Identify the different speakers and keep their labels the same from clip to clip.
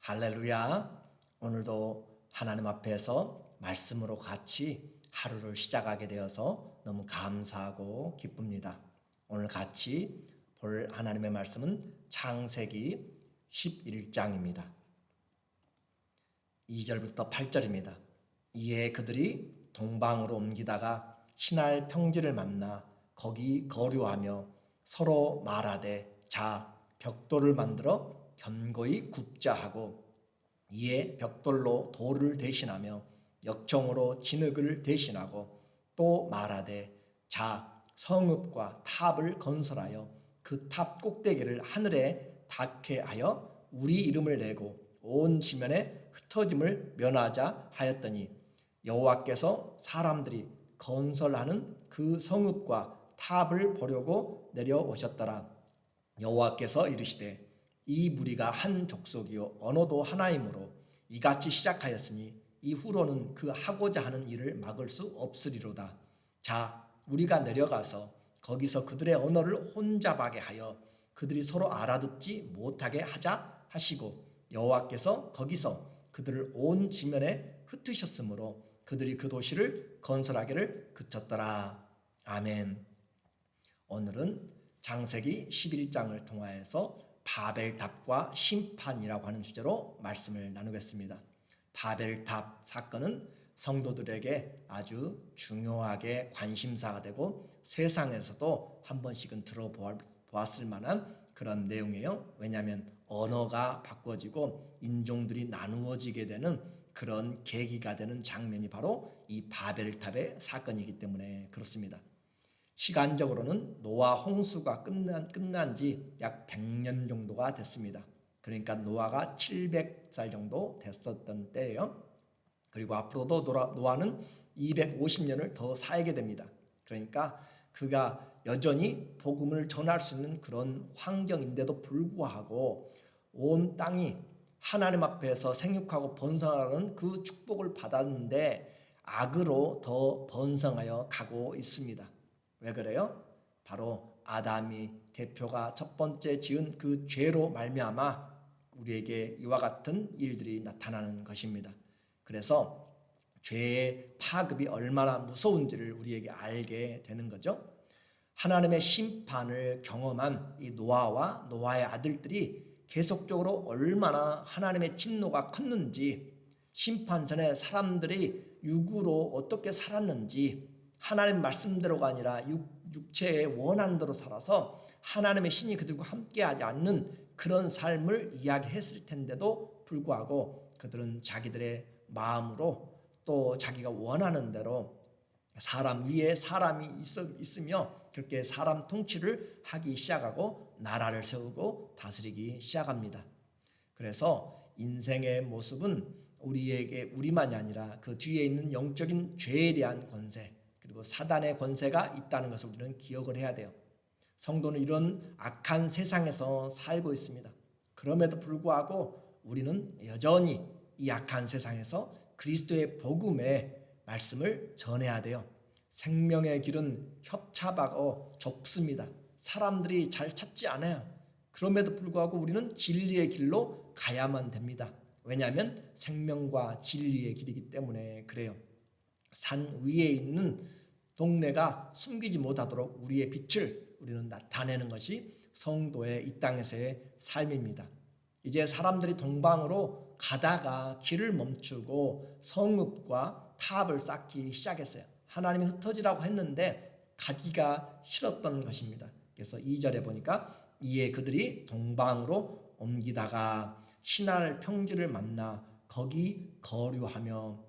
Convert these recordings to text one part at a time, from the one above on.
Speaker 1: 할렐루야. 오늘도 하나님 앞에서 말씀으로 같이 하루를 시작하게 되어서 너무 감사하고 기쁩니다. 오늘 같이 볼 하나님의 말씀은 창세기 11장입니다. 2절부터 8절입니다. 이에 그들이 동방으로 옮기다가 신할 평지를 만나 거기 거류하며 서로 말하되 자 벽돌을 만들어 견고히 굽자 하고 이에 벽돌로 돌을 대신하며 역청으로 진흙을 대신하고 또 말하되 자 성읍과 탑을 건설하여 그 탑 꼭대기를 하늘에 닿게 하여 우리 이름을 내고 온 지면에 흩어짐을 면하자 하였더니 여호와께서 사람들이 건설하는 그 성읍과 탑을 보려고 내려오셨더라. 여호와께서 이르시되 이 무리가 한 족속이요 언어도 하나이므로 이같이 시작하였으니 이후로는 그 하고자 하는 일을 막을 수 없으리로다. 자 우리가 내려가서 거기서 그들의 언어를 혼잡하게 하여 그들이 서로 알아듣지 못하게 하자 하시고 여호와께서 거기서 그들을 온 지면에 흩으셨으므로 그들이 그 도시를 건설하기를 그쳤더라. 아멘. 오늘은 창세기 11장을 통하여서 바벨탑과 심판이라고 하는 주제로 말씀을 나누겠습니다. 바벨탑 사건은 성도들에게 아주 중요하게 관심사가 되고 세상에서도 한 번씩은 들어보았을 만한 그런 내용이에요. 왜냐하면 언어가 바꿔지고 인종들이 나누어지게 되는 그런 계기가 되는 장면이 바로 이 바벨탑의 사건이기 때문에 그렇습니다. 시간적으로는 노아 홍수가 끝난 지 약 100년 정도가 됐습니다. 그러니까 노아가 700살 정도 됐었던 때예요. 그리고 앞으로도 노아는 250년을 더 살게 됩니다. 그러니까 그가 여전히 복음을 전할 수 있는 그런 환경인데도 불구하고 온 땅이 하나님 앞에서 생육하고 번성하는 그 축복을 받았는데 악으로 더 번성하여 가고 있습니다. 왜 그래요? 바로 아담이 대표가 첫 번째 지은 그 죄로 말미암아 우리에게 이와 같은 일들이 나타나는 것입니다. 그래서 죄의 파급이 얼마나 무서운지를 우리에게 알게 되는 거죠. 하나님의 심판을 경험한 이 노아와 노아의 아들들이 계속적으로 얼마나 하나님의 진노가 컸는지, 심판 전에 사람들이 육으로 어떻게 살았는지, 하나님 말씀대로가 아니라 육체의 원하는 대로 살아서 하나님의 신이 그들과 함께하지 않는 그런 삶을 이야기했을 텐데도 불구하고 그들은 자기들의 마음으로 또 자기가 원하는 대로 사람 위에 사람이 있으며 그렇게 사람 통치를 하기 시작하고 나라를 세우고 다스리기 시작합니다. 그래서 인생의 모습은 우리만이 아니라 그 뒤에 있는 영적인 죄에 대한 권세, 그리고 사단의 권세가 있다는 것을 우리는 기억을 해야 돼요. 성도는 이런 악한 세상에서 살고 있습니다. 그럼에도 불구하고 우리는 여전히 이 악한 세상에서 그리스도의 복음의 말씀을 전해야 돼요. 생명의 길은 협착하고 좁습니다. 사람들이 잘 찾지 않아요. 그럼에도 불구하고 우리는 진리의 길로 가야만 됩니다. 왜냐하면 생명과 진리의 길이기 때문에 그래요. 산 위에 있는 동네가 숨기지 못하도록 우리의 빛을 우리는 나타내는 것이 성도의 이 땅에서의 삶입니다. 이제 사람들이 동방으로 가다가 길을 멈추고 성읍과 탑을 쌓기 시작했어요. 하나님이 흩어지라고 했는데 가기가 싫었던 것입니다. 그래서 2절에 보니까 이에 그들이 동방으로 옮기다가 신할 평지를 만나 거기 거류하며,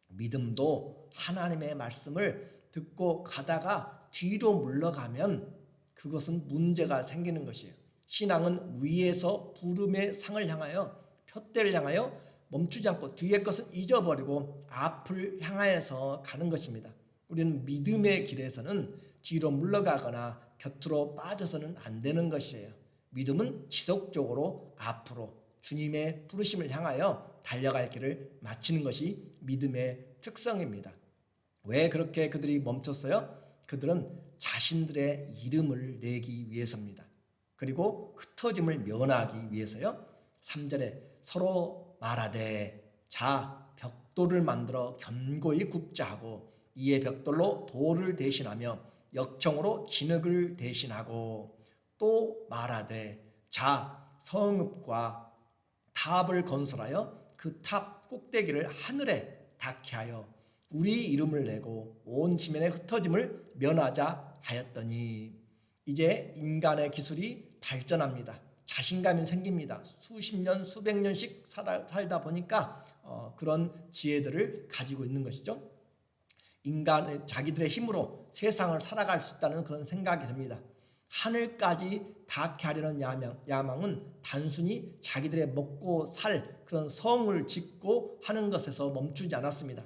Speaker 1: 믿음도 하나님의 말씀을 듣고 가다가 뒤로 물러가면 그것은 문제가 생기는 것이에요. 신앙은 위에서 부름의 상을 향하여, 표대를 향하여 멈추지 않고 뒤의 것은 잊어버리고 앞을 향하여서 가는 것입니다. 우리는 믿음의 길에서는 뒤로 물러가거나 곁으로 빠져서는 안 되는 것이에요. 믿음은 지속적으로 앞으로 주님의 부르심을 향하여 달려갈 길을 마치는 것이 믿음의 특성입니다. 왜 그렇게 그들이 멈췄어요? 그들은 자신들의 이름을 내기 위해서입니다. 그리고 흩어짐을 면하기 위해서요. 3절에 서로 말하되 자 벽돌을 만들어 견고히 굽자 하고 이에 벽돌로 돌을 대신하며 역청으로 진흙을 대신하고 또 말하되 자 성읍과 탑을 건설하여 그 탑 꼭대기를 하늘에 닿게 하여 우리 이름을 내고 온 지면에 흩어짐을 면하자 하였더니 이제 인간의 기술이 발전합니다. 자신감이 생깁니다. 수십 년 수백 년씩 살다 보니까 그런 지혜들을 가지고 있는 것이죠. 인간의 자기들의 힘으로 세상을 살아갈 수 있다는 그런 생각이 듭니다. 하늘까지 닿게 하려는 야망은 단순히 자기들의 먹고 살 그런 성을 짓고 하는 것에서 멈추지 않았습니다.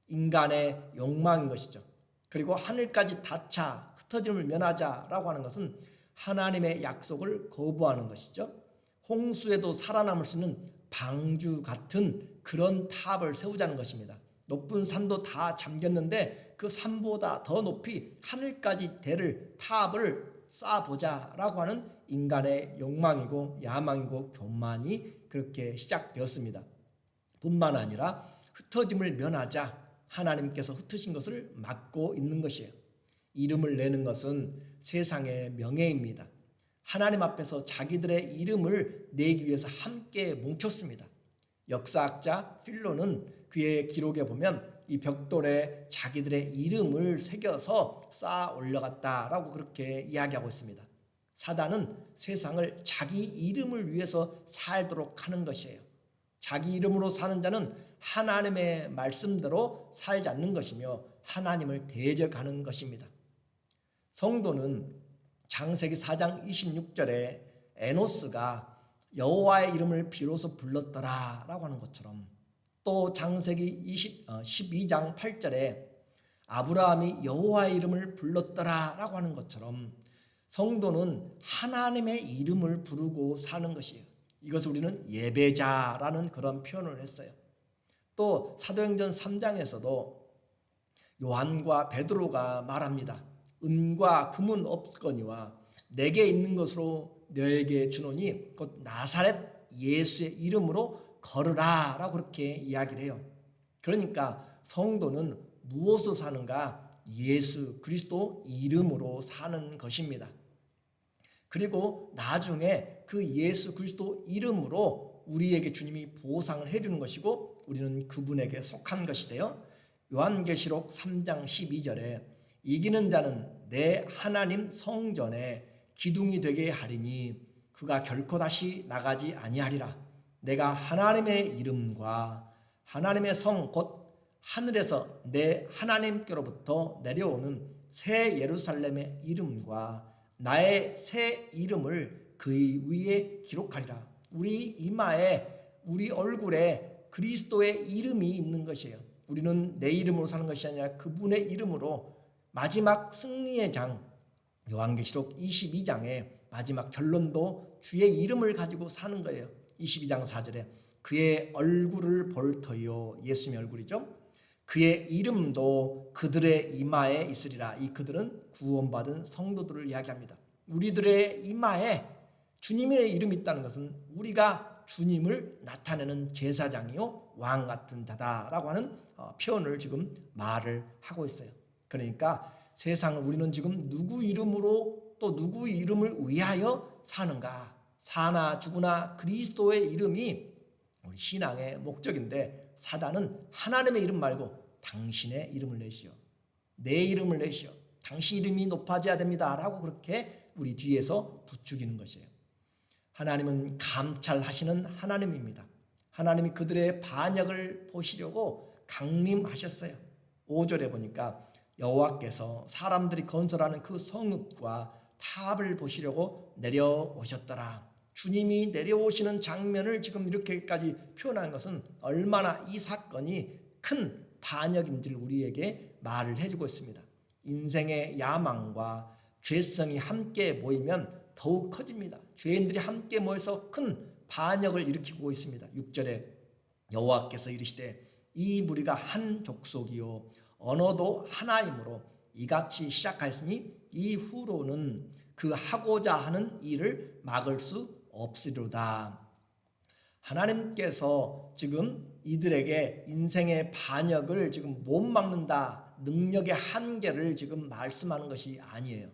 Speaker 1: 인간의 욕망인 것이죠. 그리고 하늘까지 닿자 흩어짐을 면하자라고 하는 것은 하나님의 약속을 거부하는 것이죠. 홍수에도 살아남을 수 있는 방주 같은 그런 탑을 세우자는 것입니다. 높은 산도 다 잠겼는데 그 산보다 더 높이 하늘까지 대를 탑을 쌓아보자라고 하는 인간의 욕망이고 야망이고 교만이 그렇게 시작되었습니다. 뿐만 아니라 흩어짐을 면하자 하나님께서 흩으신 것을 막고 있는 것이에요. 이름을 내는 것은 세상의 명예입니다. 하나님 앞에서 자기들의 이름을 내기 위해서 함께 뭉쳤습니다. 역사학자 필로는 그의 기록에 보면 이 벽돌에 자기들의 이름을 새겨서 쌓아 올려갔다라고 그렇게 이야기하고 있습니다. 사단은 세상을 자기 이름을 위해서 살도록 하는 것이에요. 자기 이름으로 사는 자는 하나님의 말씀대로 살지 않는 것이며 하나님을 대적하는 것입니다. 성도는 창세기 4장 26절에 에노스가 여호와의 이름을 비로소 불렀더라라고 하는 것처럼 또 창세기 12장 8절에 아브라함이 여호와의 이름을 불렀더라라고 하는 것처럼 성도는 하나님의 이름을 부르고 사는 것이에요. 이것을 우리는 예배자라는 그런 표현을 했어요. 또 사도행전 3장에서도 요한과 베드로가 말합니다. 은과 금은 없거니와 내게 있는 것으로 너에게 주노니 곧 나사렛 예수의 이름으로 걸으라 라고 그렇게 이야기를 해요. 그러니까 성도는 무엇으로 사는가? 예수 그리스도 이름으로 사는 것입니다. 그리고 나중에 그 예수 그리스도 이름으로 우리에게 주님이 보상을 해주는 것이고 우리는 그분에게 속한 것이 되어 요한계시록 3장 12절에 이기는 자는 내 하나님 성전에 기둥이 되게 하리니 그가 결코 다시 나가지 아니하리라. 내가 하나님의 이름과 하나님의 성 곧 하늘에서 내 하나님께로부터 내려오는 새 예루살렘의 이름과 나의 새 이름을 그의 위에 기록하리라. 우리 이마에 우리 얼굴에 그리스도의 이름이 있는 것이에요. 우리는 내 이름으로 사는 것이 아니라 그분의 이름으로 마지막 승리의 장 요한계시록 22장의 마지막 결론도 주의 이름을 가지고 사는 거예요. 22장 4절에 그의 얼굴을 볼 터이요 예수님의 얼굴이죠. 그의 이름도 그들의 이마에 있으리라. 이 그들은 구원받은 성도들을 이야기합니다. 우리들의 이마에 주님의 이름이 있다는 것은 우리가 주님을 나타내는 제사장이요 왕 같은 자다라고 하는 표현을 지금 말을 하고 있어요. 그러니까 세상을 우리는 지금 누구 이름으로 또 누구 이름을 위하여 사는가? 사나 죽으나 그리스도의 이름이 우리 신앙의 목적인데 사단은 하나님의 이름 말고 당신의 이름을 내시오. 내 이름을 내시오. 당신 이름이 높아져야 됩니다. 라고 그렇게 우리 뒤에서 부추기는 것이에요. 하나님은 감찰하시는 하나님입니다. 하나님이 그들의 반역을 보시려고 강림하셨어요. 5절에 보니까 여호와께서 사람들이 건설하는 그 성읍과 탑을 보시려고 내려오셨더라. 주님이 내려오시는 장면을 지금 이렇게까지 표현하는 것은 얼마나 이 사건이 큰 반역인지를 우리에게 말을 해주고 있습니다. 인생의 야망과 죄성이 함께 모이면 더욱 커집니다. 죄인들이 함께 모여서 큰 반역을 일으키고 있습니다. 6절에 여호와께서 이르시되 이 무리가 한 족속이요 언어도 하나이므로 이같이 시작하였으니 이후로는 그 하고자 하는 일을 막을 수 없으리로다. 하나님께서 지금 이들에게 인생의 반역을 지금 못 막는다, 능력의 한계를 지금 말씀하는 것이 아니에요.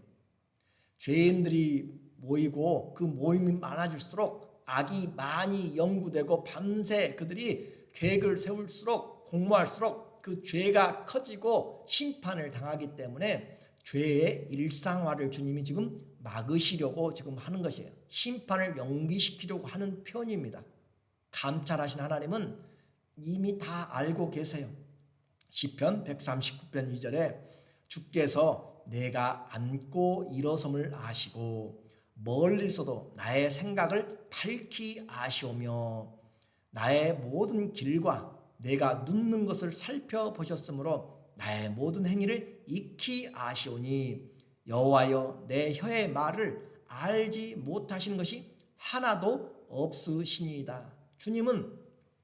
Speaker 1: 죄인들이 모이고 그 모임이 많아질수록 악이 많이 연구되고 밤새 그들이 계획을 세울수록 공모할수록 그 죄가 커지고 심판을 당하기 때문에 죄의 일상화를 주님이 지금 막으시려고 지금 하는 것이에요. 심판을 연기시키려고 하는 편입니다. 감찰하신 하나님은 이미 다 알고 계세요. 시편 139편 2절에 주께서 내가 앉고 일어섬을 아시고 멀리서도 나의 생각을 밝히 아시오며 나의 모든 길과 내가 눕는 것을 살펴보셨으므로 나의 모든 행위를 익히 아시오니 여호와여 내 혀의 말을 알지 못하시는 것이 하나도 없으시니이다. 주님은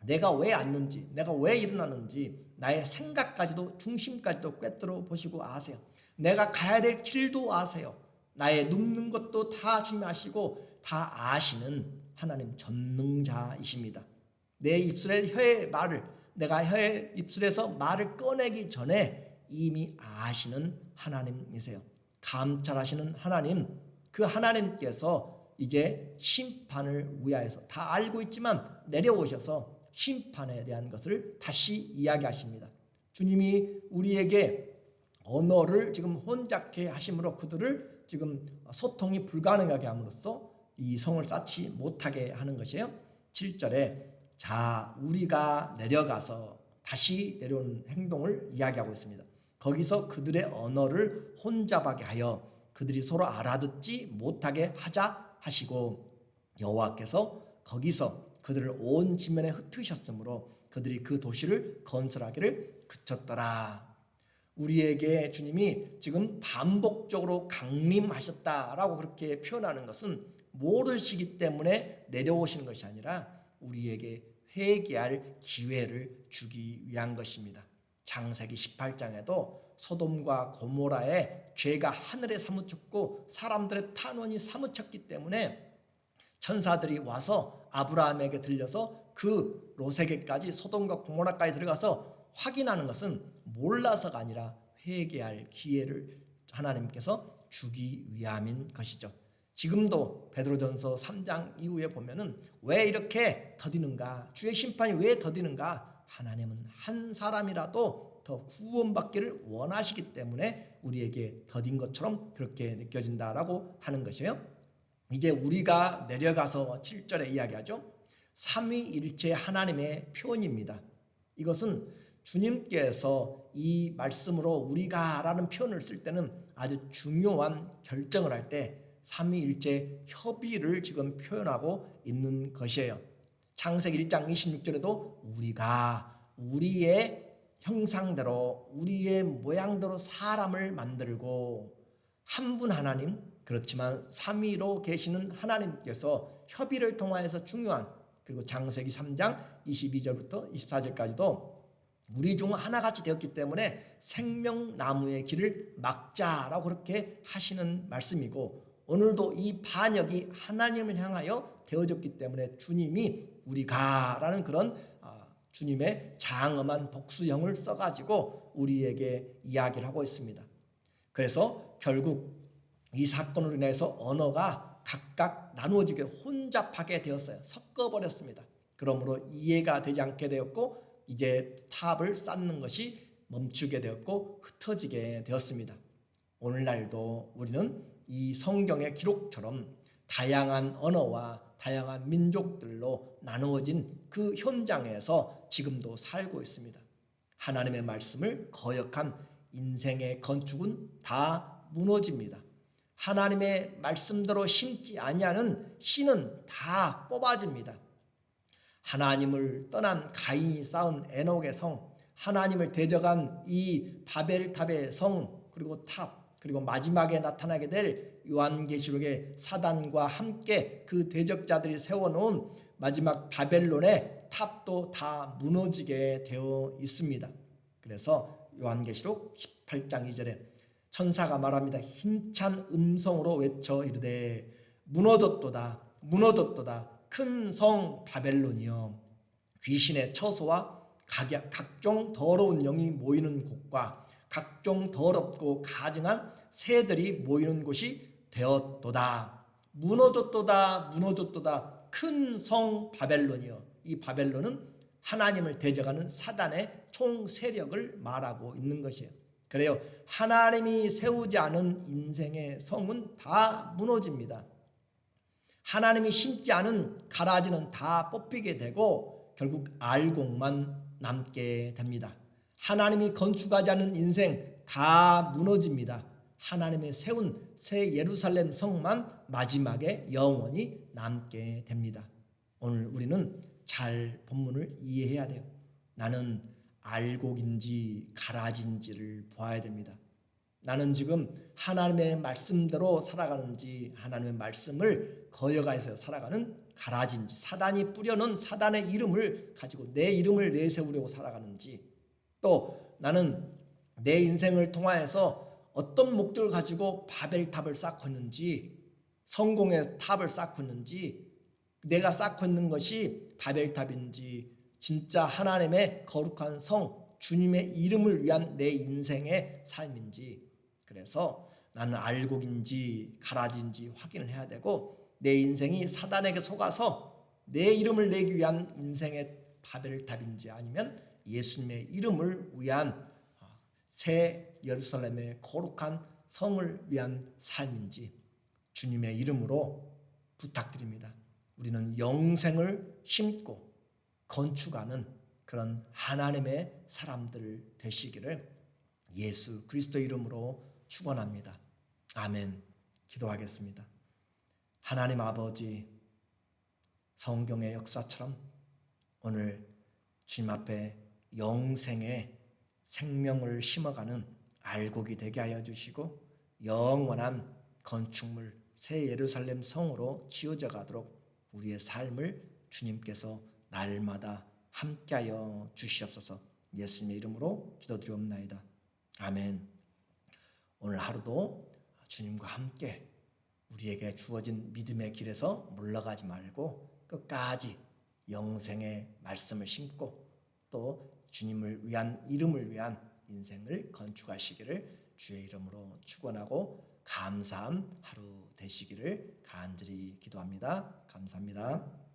Speaker 1: 내가 왜 앉는지, 내가 왜 일어나는지, 나의 생각까지도 중심까지도 꿰뚫어 보시고 아세요. 내가 가야 될 길도 아세요. 나의 눕는 것도 다 주님 아시고 다 아시는 하나님 전능자이십니다. 내 입술의 혀의 말을, 내가 혀의 입술에서 말을 꺼내기 전에 이미 아시는 하나님이세요. 감찰하시는 하나님, 그 하나님께서 이제 심판을 위하여서 다 알고 있지만 내려오셔서 심판에 대한 것을 다시 이야기하십니다. 주님이 우리에게 언어를 지금 혼잡케 하심으로 그들을 지금 소통이 불가능하게 함으로써 이 성을 쌓지 못하게 하는 것이에요. 7절에 자 우리가 내려가서 다시 내려오는 행동을 이야기하고 있습니다. 거기서 그들의 언어를 혼잡하게 하여 그들이 서로 알아듣지 못하게 하자 하시고 여호와께서 거기서 그들을 온 지면에 흩으셨으므로 그들이 그 도시를 건설하기를 그쳤더라. 우리에게 주님이 지금 반복적으로 강림하셨다라고 그렇게 표현하는 것은 모르시기 때문에 내려오시는 것이 아니라 우리에게 회개할 기회를 주기 위한 것입니다. 창세기 18장에도 소돔과 고모라의 죄가 하늘에 사무쳤고 사람들의 탄원이 사무쳤기 때문에 천사들이 와서 아브라함에게 들려서 그 롯에게까지 소돔과 고모라까지 들어가서 확인하는 것은 몰라서가 아니라 회개할 기회를 하나님께서 주기 위함인 것이죠. 지금도 베드로전서 3장 이후에 보면은 왜 이렇게 더디는가? 주의 심판이 왜 더디는가? 하나님은 한 사람이라도 더 구원받기를 원하시기 때문에 우리에게 더딘 것처럼 그렇게 느껴진다라고 하는 것이에요. 이제 우리가 내려가서 7절에 이야기하죠. 삼위일체 하나님의 표현입니다. 이것은 주님께서 이 말씀으로 우리가라는 표현을 쓸 때는 아주 중요한 결정을 할 때 삼위일체 협의를 지금 표현하고 있는 것이에요. 창세기 1장 26절에도 우리가 우리의 형상대로 우리의 모양대로 사람을 만들고 한 분 하나님, 그렇지만 삼위로 계시는 하나님께서 협의를 통하여서 중요한, 그리고 창세기 3장 22절부터 24절까지도 우리 중 하나같이 되었기 때문에 생명나무의 길을 막자라고 그렇게 하시는 말씀이고, 오늘도 이 반역이 하나님을 향하여 되어졌기 때문에 주님이 우리가라는 그런 주님의 장엄한 복수형을 써가지고 우리에게 이야기를 하고 있습니다. 그래서 결국 이 사건으로 인해서 언어가 각각 나누어지게 혼잡하게 되었어요. 섞어버렸습니다. 그러므로 이해가 되지 않게 되었고 이제 탑을 쌓는 것이 멈추게 되었고 흩어지게 되었습니다. 오늘날도 우리는 이 성경의 기록처럼 다양한 언어와 다양한 민족들로 나누어진 그 현장에서 지금도 살고 있습니다. 하나님의 말씀을 거역한 인생의 건축은 다 무너집니다. 하나님의 말씀대로 심지 아니하는 씨는 다 뽑아집니다. 하나님을 떠난 가인이 쌓은 에녹의 성, 하나님을 대적한 이 바벨탑의 성, 그리고 탑, 그리고 마지막에 나타나게 될 요한계시록의 사단과 함께 그 대적자들이 세워놓은 마지막 바벨론의 탑도 다 무너지게 되어 있습니다. 그래서 요한계시록 18장 2절에 천사가 말합니다. 힘찬 음성으로 외쳐 이르되 무너졌도다 무너졌도다 큰 성 바벨론이여 귀신의 처소와 각종 더러운 영이 모이는 곳과 각종 더럽고 가증한 새들이 모이는 곳이 되었도다. 무너졌도다 무너졌도다. 큰 성 바벨론이여. 이 바벨론은 하나님을 대적하는 사단의 총 세력을 말하고 있는 것이에요. 그래요. 하나님이 세우지 않은 인생의 성은 다 무너집니다. 하나님이 심지 않은 가라지는 다 뽑히게 되고 결국 알곡만 남게 됩니다. 하나님이 건축하지 않은 인생 다 무너집니다. 하나님의 세운 새 예루살렘 성만 마지막에 영원히 남게 됩니다. 오늘 우리는 잘 본문을 이해해야 돼요. 나는 알곡인지 가라지인지를 보아야 됩니다. 나는 지금 하나님의 말씀대로 살아가는지 하나님의 말씀을 거역해서 살아가는 가라지인지 사단이 뿌려놓은 사단의 이름을 가지고 내 이름을 내세우려고 살아가는지 또 나는 내 인생을 통하여서 어떤 목적을 가지고 바벨탑을 쌓고 있는지 성공의 탑을 쌓고 있는지 내가 쌓고 있는 것이 바벨탑인지 진짜 하나님의 거룩한 성 주님의 이름을 위한 내 인생의 삶인지 그래서 나는 알곡인지 가라지인지 확인을 해야 되고 내 인생이 사단에게 속아서 내 이름을 내기 위한 인생의 바벨탑인지 아니면 예수님의 이름을 위한 새 예루살렘의 거룩한 성을 위한 삶인지 주님의 이름으로 부탁드립니다. 우리는 영생을 심고 건축하는 그런 하나님의 사람들 되시기를 예수 그리스도 이름으로 축원합니다. 아멘. 기도하겠습니다. 하나님 아버지, 성경의 역사처럼 오늘 주님 앞에 영생의 생명을 심어가는 알곡이 되게 하여 주시고 영원한 건축물 새 예루살렘 성으로 지어져 가도록 우리의 삶을 주님께서 날마다 함께하여 주시옵소서. 예수님의 이름으로 기도드리옵나이다. 아멘. 오늘 하루도 주님과 함께 우리에게 주어진 믿음의 길에서 물러가지 말고 끝까지 영생의 말씀을 심고 또 주님을 위한 이름을 위한 인생을 건축하시기를 주의 이름으로 축원하고 감사한 하루 되시기를 간절히 기도합니다. 감사합니다.